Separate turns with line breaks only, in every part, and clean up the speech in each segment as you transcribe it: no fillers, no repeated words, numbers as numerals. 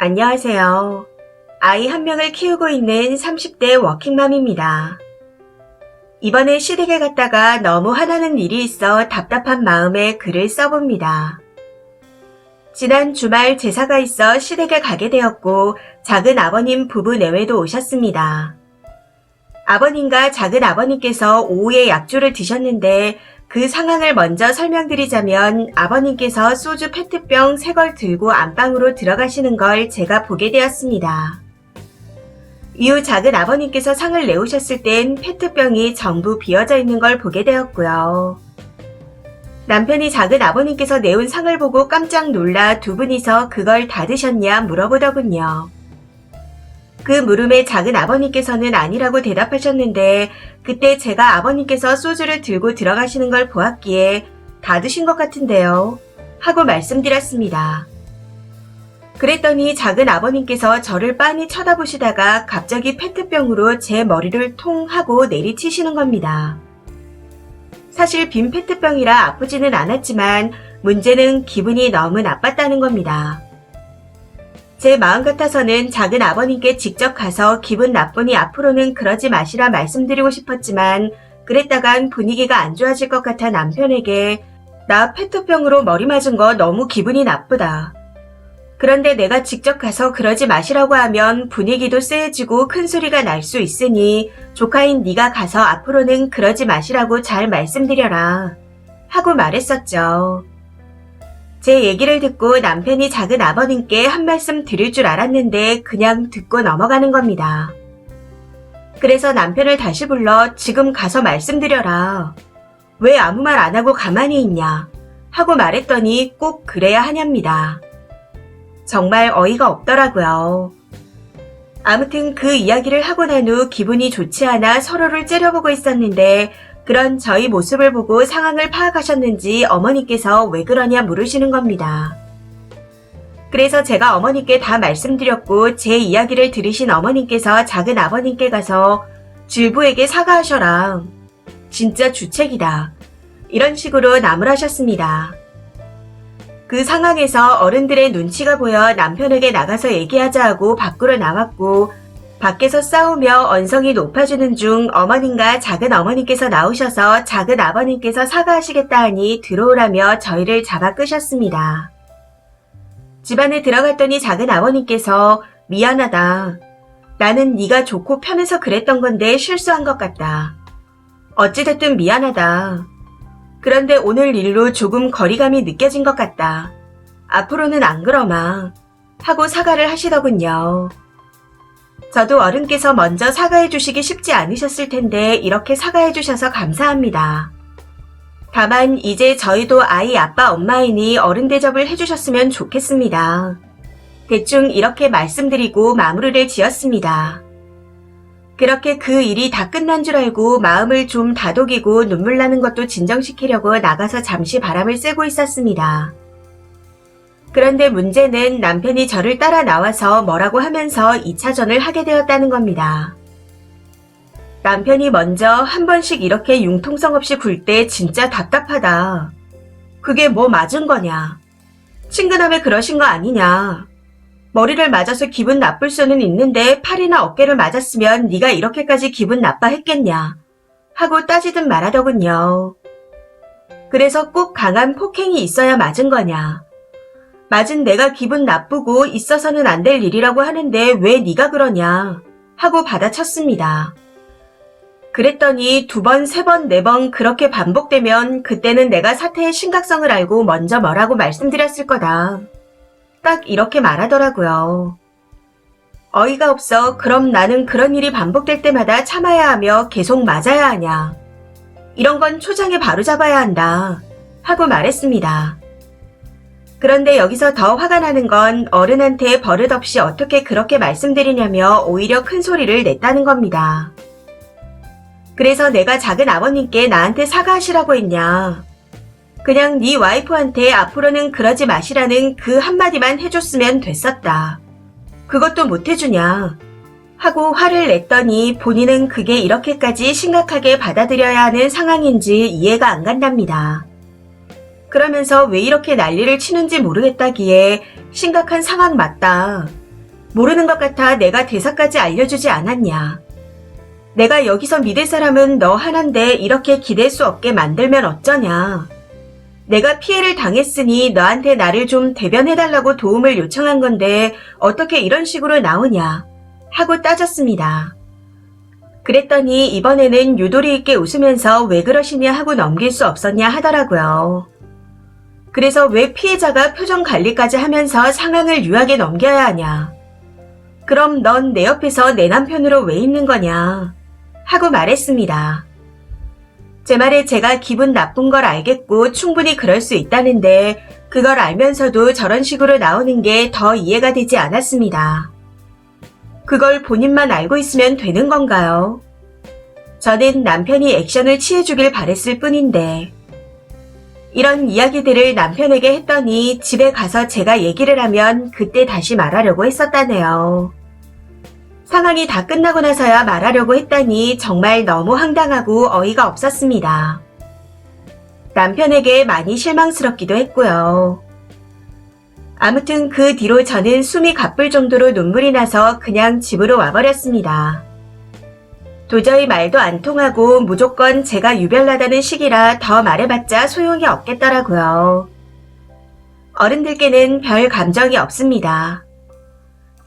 안녕하세요. 아이 한 명을 키우고 있는 30대 워킹맘입니다. 이번에 시댁에 갔다가 너무 화나는 일이 있어 답답한 마음에 글을 써봅니다. 지난 주말 제사가 있어 시댁에 가게 되었고 작은 아버님 부부 내외도 오셨습니다. 아버님과 작은 아버님께서 오후에 약주를 드셨는데 그 상황을 먼저 설명드리자면 아버님께서 소주 페트병 3걸 들고 안방으로 들어가시는 걸 제가 보게 되었습니다. 이후 작은 아버님께서 상을 내오셨을 땐 페트병이 전부 비어져 있는 걸 보게 되었고요. 남편이 작은 아버님께서 내온 상을 보고 깜짝 놀라 두 분이서 그걸 다 드셨냐 물어보더군요. 그 물음에 작은 아버님께서는 아니라고 대답하셨는데 그때 제가 아버님께서 소주를 들고 들어가시는 걸 보았기에 다 드신 것 같은데요. 하고 말씀드렸습니다. 그랬더니 작은 아버님께서 저를 빤히 쳐다보시다가 갑자기 페트병으로 제 머리를 통 하고 내리치시는 겁니다. 사실 빈 페트병이라 아프지는 않았지만 문제는 기분이 너무 나빴다는 겁니다. 제 마음 같아서는 작은 아버님께 직접 가서 기분 나쁘니 앞으로는 그러지 마시라 말씀드리고 싶었지만 그랬다간 분위기가 안 좋아질 것 같아 남편에게 나 페트병으로 머리 맞은 거 너무 기분이 나쁘다. 그런데 내가 직접 가서 그러지 마시라고 하면 분위기도 쎄해지고 큰 소리가 날 수 있으니 조카인 네가 가서 앞으로는 그러지 마시라고 잘 말씀드려라. 하고 말했었죠. 제 얘기를 듣고 남편이 작은 아버님께 한 말씀 드릴 줄 알았는데 그냥 듣고 넘어가는 겁니다. 그래서 남편을 다시 불러 지금 가서 말씀드려라. 왜 아무 말 안 하고 가만히 있냐? 하고 말했더니 꼭 그래야 하냐입니다. 정말 어이가 없더라고요. 아무튼 그 이야기를 하고 난 후 기분이 좋지 않아 서로를 째려보고 있었는데 그런 저희 모습을 보고 상황을 파악하셨는지 어머니께서 왜 그러냐 물으시는 겁니다. 그래서 제가 어머니께 다 말씀드렸고 제 이야기를 들으신 어머님께서 작은 아버님께 가서 줄부에게 사과하셔라. 진짜 주책이다. 이런 식으로 나무라셨습니다. 그 상황에서 어른들의 눈치가 보여 남편에게 나가서 얘기하자 하고 밖으로 나왔고 밖에서 싸우며 언성이 높아지는 중 어머님과 작은 어머님께서 나오셔서 작은 아버님께서 사과하시겠다 하니 들어오라며 저희를 잡아 끄셨습니다. 집안에 들어갔더니 작은 아버님께서 미안하다. 나는 네가 좋고 편해서 그랬던 건데 실수한 것 같다. 어찌됐든 미안하다. 그런데 오늘 일로 조금 거리감이 느껴진 것 같다. 앞으로는 안 그러마. 하고 사과를 하시더군요. 저도 어른께서 먼저 사과해 주시기 쉽지 않으셨을 텐데 이렇게 사과해 주셔서 감사합니다. 다만 이제 저희도 아이 아빠 엄마이니 어른 대접을 해주셨으면 좋겠습니다. 대충 이렇게 말씀드리고 마무리를 지었습니다. 그렇게 그 일이 다 끝난 줄 알고 마음을 좀 다독이고 눈물 나는 것도 진정시키려고 나가서 잠시 바람을 쐬고 있었습니다. 그런데 문제는 남편이 저를 따라 나와서 뭐라고 하면서 2차전을 하게 되었다는 겁니다. 남편이 먼저 한 번씩 이렇게 융통성 없이 굴 때 진짜 답답하다. 그게 뭐 맞은 거냐? 친근함에 그러신 거 아니냐? 머리를 맞아서 기분 나쁠 수는 있는데 팔이나 어깨를 맞았으면 네가 이렇게까지 기분 나빠했겠냐? 하고 따지듯 말하더군요. 그래서 꼭 강한 폭행이 있어야 맞은 거냐? 맞은 내가 기분 나쁘고 있어서는 안 될 일이라고 하는데 왜 네가 그러냐? 하고 받아쳤습니다. 그랬더니 2번, 3번, 4번 그렇게 반복되면 그때는 내가 사태의 심각성을 알고 먼저 뭐라고 말씀드렸을 거다. 딱 이렇게 말하더라고요. 어이가 없어. 그럼 나는 그런 일이 반복될 때마다 참아야 하며 계속 맞아야 하냐. 이런 건 초장에 바로잡아야 한다. 하고 말했습니다. 그런데 여기서 더 화가 나는 건 어른한테 버릇없이 어떻게 그렇게 말씀드리냐며 오히려 큰 소리를 냈다는 겁니다. 그래서 내가 작은 아버님께 나한테 사과하시라고 했냐. 그냥 네 와이프한테 앞으로는 그러지 마시라는 그 한마디만 해줬으면 됐었다. 그것도 못 해주냐. 하고 화를 냈더니 본인은 그게 이렇게까지 심각하게 받아들여야 하는 상황인지 이해가 안 간답니다. 그러면서 왜 이렇게 난리를 치는지 모르겠다기에 심각한 상황 맞다. 모르는 것 같아 내가 대사까지 알려주지 않았냐. 내가 여기서 믿을 사람은 너 하나인데 이렇게 기댈 수 없게 만들면 어쩌냐. 내가 피해를 당했으니 너한테 나를 좀 대변해달라고 도움을 요청한 건데 어떻게 이런 식으로 나오냐 하고 따졌습니다. 그랬더니 이번에는 유도리 있게 웃으면서 왜 그러시냐 하고 넘길 수 없었냐 하더라고요. 그래서 왜 피해자가 표정 관리까지 하면서 상황을 유하게 넘겨야 하냐. 그럼 넌 내 옆에서 내 남편으로 왜 있는 거냐 하고 말했습니다. 제 말에 제가 기분 나쁜 걸 알겠고 충분히 그럴 수 있다는데 그걸 알면서도 저런 식으로 나오는 게 더 이해가 되지 않았습니다. 그걸 본인만 알고 있으면 되는 건가요? 저는 남편이 액션을 취해주길 바랬을 뿐인데 이런 이야기들을 남편에게 했더니 집에 가서 제가 얘기를 하면 그때 다시 말하려고 했었다네요. 상황이 다 끝나고 나서야 말하려고 했다니 정말 너무 황당하고 어이가 없었습니다. 남편에게 많이 실망스럽기도 했고요. 아무튼 그 뒤로 저는 숨이 가쁠 정도로 눈물이 나서 그냥 집으로 와버렸습니다. 도저히 말도 안 통하고 무조건 제가 유별나다는 식이라 더 말해봤자 소용이 없겠더라고요. 어른들께는 별 감정이 없습니다.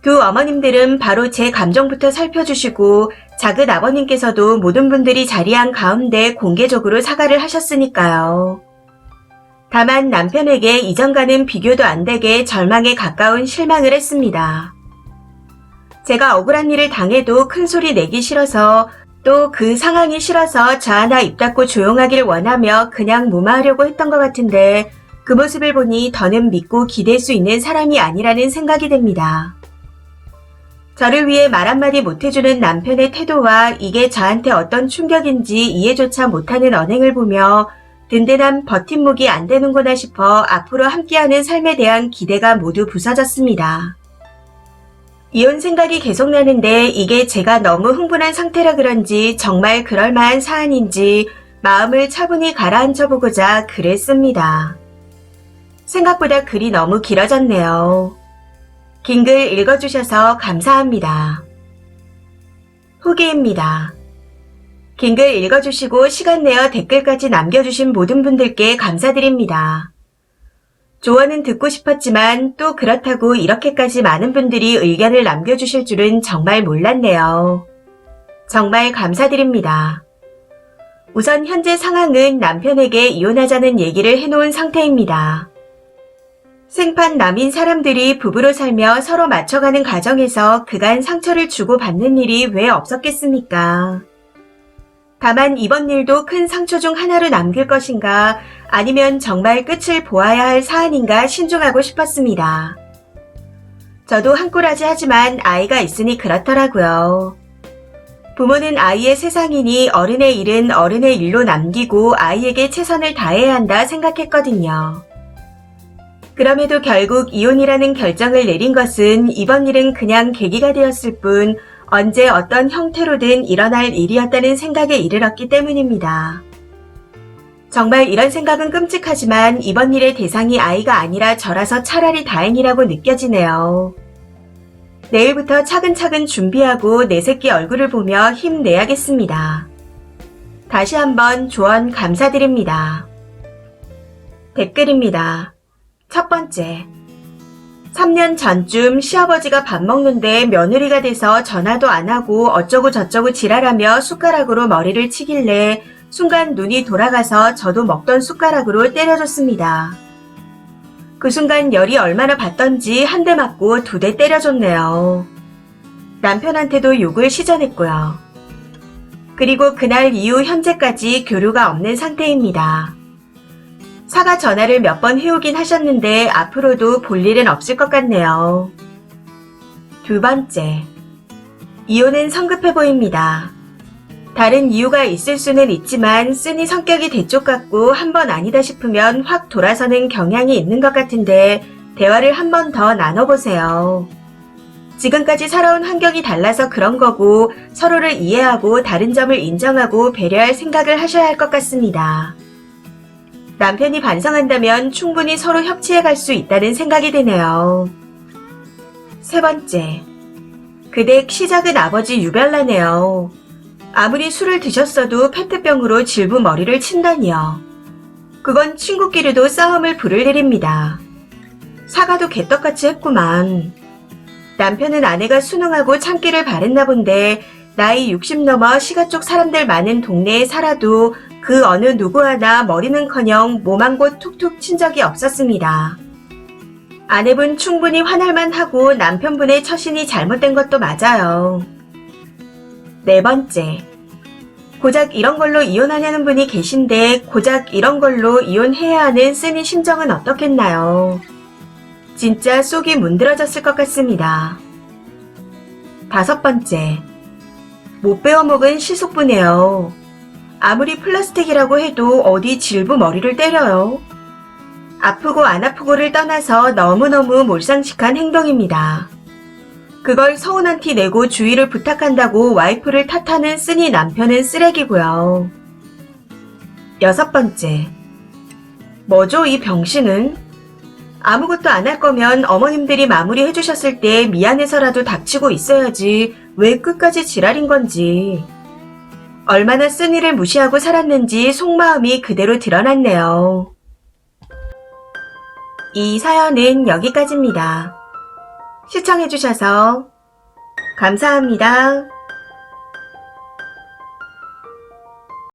두 어머님들은 바로 제 감정부터 살펴주시고 작은 아버님께서도 모든 분들이 자리한 가운데 공개적으로 사과를 하셨으니까요. 다만 남편에게 이전과는 비교도 안 되게 절망에 가까운 실망을 했습니다. 제가 억울한 일을 당해도 큰 소리 내기 싫어서 또 그 상황이 싫어서 저 하나 입 닫고 조용하길 원하며 그냥 무마하려고 했던 것 같은데 그 모습을 보니 더는 믿고 기댈 수 있는 사람이 아니라는 생각이 됩니다. 저를 위해 말 한마디 못해주는 남편의 태도와 이게 저한테 어떤 충격인지 이해조차 못하는 언행을 보며 든든한 버팀목이 안 되는구나 싶어 앞으로 함께하는 삶에 대한 기대가 모두 부서졌습니다. 이혼 생각이 계속 나는데 이게 제가 너무 흥분한 상태라 그런지 정말 그럴만한 사안인지 마음을 차분히 가라앉혀보고자 글을 씁니다. 생각보다 글이 너무 길어졌네요. 긴 글 읽어주셔서 감사합니다. 후기입니다. 긴 글 읽어주시고 시간 내어 댓글까지 남겨주신 모든 분들께 감사드립니다. 조언은 듣고 싶었지만 또 그렇다고 이렇게까지 많은 분들이 의견을 남겨주실 줄은 정말 몰랐네요. 정말 감사드립니다. 우선 현재 상황은 남편에게 이혼하자는 얘기를 해놓은 상태입니다. 생판 남인 사람들이 부부로 살며 서로 맞춰가는 과정에서 그간 상처를 주고받는 일이 왜 없었겠습니까? 다만 이번 일도 큰 상처 중 하나로 남길 것인가 아니면 정말 끝을 보아야 할 사안인가 신중하고 싶었습니다. 저도 한꾸라지 하지만 아이가 있으니 그렇더라고요. 부모는 아이의 세상이니 어른의 일은 어른의 일로 남기고 아이에게 최선을 다해야 한다 생각했거든요. 그럼에도 결국 이혼이라는 결정을 내린 것은 이번 일은 그냥 계기가 되었을 뿐 언제 어떤 형태로든 일어날 일이었다는 생각에 이르렀기 때문입니다. 정말 이런 생각은 끔찍하지만 이번 일의 대상이 아이가 아니라 저라서 차라리 다행이라고 느껴지네요. 내일부터 차근차근 준비하고 내 새끼 얼굴을 보며 힘내야겠습니다. 다시 한번 조언 감사드립니다. 댓글입니다. 첫 번째, 3년 전쯤 시아버지가 밥 먹는데 며느리가 돼서 전화도 안 하고 어쩌고 저쩌고 지랄하며 숟가락으로 머리를 치길래 순간 눈이 돌아가서 저도 먹던 숟가락으로 때려줬습니다. 그 순간 열이 얼마나 받던지 한 대 맞고 2대 때려줬네요. 남편한테도 욕을 시전했고요. 그리고 그날 이후 현재까지 교류가 없는 상태입니다. 사과 전화를 몇 번 해오긴 하셨는데 앞으로도 볼 일은 없을 것 같네요. 두 번째, 이혼은 성급해 보입니다. 다른 이유가 있을 수는 있지만 쓰니 성격이 대쪽 같고 한 번 아니다 싶으면 확 돌아서는 경향이 있는 것 같은데 대화를 한 번 더 나눠보세요. 지금까지 살아온 환경이 달라서 그런 거고 서로를 이해하고 다른 점을 인정하고 배려할 생각을 하셔야 할 것 같습니다. 남편이 반성한다면 충분히 서로 협치해 갈 수 있다는 생각이 드네요. 세 번째, 그댁 시작은 아버지 유별나네요. 아무리 술을 드셨어도 페트병으로 질부 머리를 친다니요. 그건 친구끼리도 싸움을 부를 일입니다. 사과도 개떡같이 했구만. 남편은 아내가 순응하고 참기를 바랬나 본데 나이 60 넘어 시가 쪽 사람들 많은 동네에 살아도 그 어느 누구 하나 머리는커녕 몸 한 곳 툭툭 친 적이 없었습니다. 아내분 충분히 화날만 하고 남편분의 처신이 잘못된 것도 맞아요. 네 번째, 고작 이런 걸로 이혼하냐는 분이 계신데 고작 이런 걸로 이혼해야 하는 쓰니 심정은 어떻겠나요? 진짜 속이 문드러졌을 것 같습니다. 다섯 번째, 못 베어먹은 시숙부네요. 아무리 플라스틱이라고 해도 어디 질부 머리를 때려요. 아프고 안 아프고를 떠나서 너무너무 몰상식한 행동입니다. 그걸 서운한 티 내고 주의를 부탁한다고 와이프를 탓하는 쓰니 남편은 쓰레기고요. 여섯 번째, 뭐죠 이 병신은? 아무것도 안 할 거면 어머님들이 마무리 해주셨을 때 미안해서라도 닥치고 있어야지 왜 끝까지 지랄인 건지. 얼마나 쓰니를 무시하고 살았는지 속마음이 그대로 드러났네요. 이 사연은 여기까지입니다. 시청해주셔서 감사합니다.